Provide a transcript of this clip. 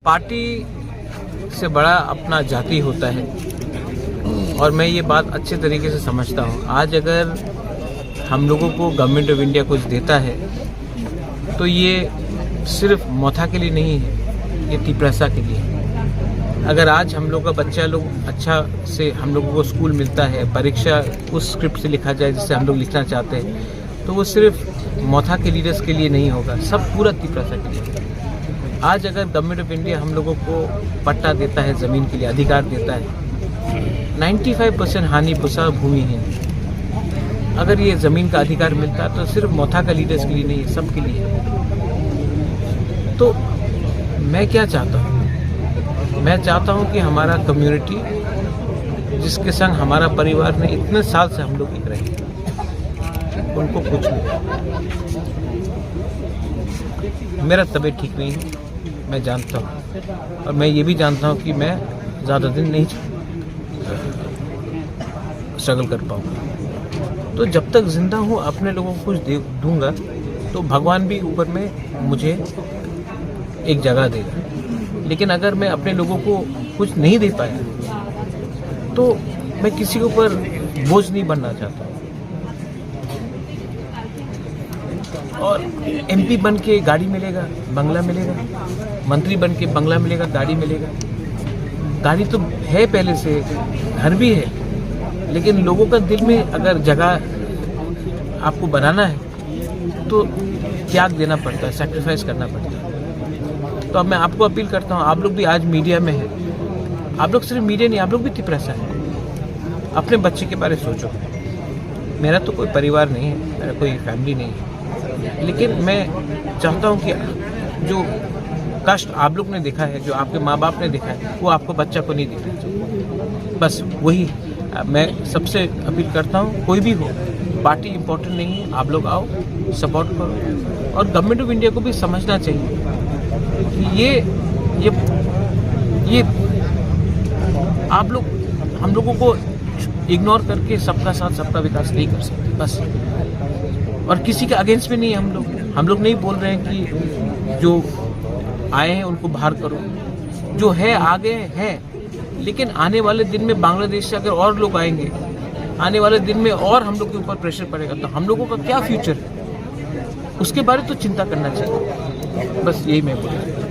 Party से बड़ा अपना जाति होता है और मैं ये बात अच्छे तरीके से समझता हूँ। आज अगर हम लोगों को गवर्नमेंट ऑफ इंडिया कुछ देता है तो ये सिर्फ मोथा के लिए नहीं है, ये तिपरासा के लिए। अगर आज हम लोग का बच्चा लोग अच्छा से हम लोगों को स्कूल मिलता है, परीक्षा उस स्क्रिप्ट से लिखा जाए जिससे हम लोग लिखना चाहते हैं, तो वो सिर्फ मोथा के लीडर्स के लिए नहीं होगा, सब पूरा तिपरासा के लिए। आज अगर गवर्नमेंट ऑफ इंडिया हम लोगों को पट्टा देता है, ज़मीन के लिए अधिकार देता है, 95% हानि पुसा भूमि है। अगर ये ज़मीन का अधिकार मिलता है तो सिर्फ मोथा का लीडर्स के लिए नहीं है, सब के लिए। तो मैं क्या चाहता हूँ? मैं चाहता हूँ कि हमारा कम्युनिटी जिसके संग हमारा परिवार ने इतने साल से हम लोग एक रहे, उनको कुछ नहीं। मेरा तबीयत ठीक नहीं है, मैं जानता हूँ, और मैं ये भी जानता हूँ कि मैं ज़्यादा दिन नहीं स्ट्रगल कर पाऊँगा। तो जब तक जिंदा हूँ अपने लोगों को कुछ दूंगा तो भगवान भी ऊपर में मुझे एक जगह देगा। लेकिन अगर मैं अपने लोगों को कुछ नहीं दे पाया तो मैं किसी के ऊपर बोझ नहीं बनना चाहता। और एमपी बन के गाड़ी मिलेगा, बंगला मिलेगा, मंत्री बन के बंगला मिलेगा, गाड़ी मिलेगा। गाड़ी तो है पहले से, घर भी है, लेकिन लोगों का दिल में अगर जगह आपको बनाना है तो त्याग देना पड़ता है, सैक्रिफाइस करना पड़ता है। तो अब मैं आपको अपील करता हूँ, आप लोग भी आज मीडिया में हैं, आप लोग सिर्फ मीडिया नहीं, आप लोग भी तिपरासा है। अपने बच्चे के बारे में सोचो। मेरा तो कोई परिवार नहीं है, मेरा कोई फैमिली नहीं है, लेकिन मैं चाहता हूँ कि जो कष्ट आप लोग ने देखा है, जो आपके माँ बाप ने देखा है, वो आपको बच्चा को नहीं दिखना चाहिए। बस वही मैं सबसे अपील करता हूँ। कोई भी हो, पार्टी इम्पोर्टेंट नहीं है, आप लोग आओ, सपोर्ट करो। और गवर्नमेंट ऑफ इंडिया को भी समझना चाहिए कि ये आप लोग हम लोगों को इग्नोर करके सबका साथ सबका विकास नहीं कर सकते बस। और किसी के अगेंस्ट में नहीं है हम लोग नहीं बोल रहे हैं कि जो आए हैं उनको बाहर करो, जो है आगे है। लेकिन आने वाले दिन में बांग्लादेश से अगर और लोग आएंगे, आने वाले दिन में और हम लोग के ऊपर प्रेशर पड़ेगा, तो हम लोगों का क्या फ्यूचर है, उसके बारे में तो चिंता करना चाहिए। बस यही मैं बोलूँ।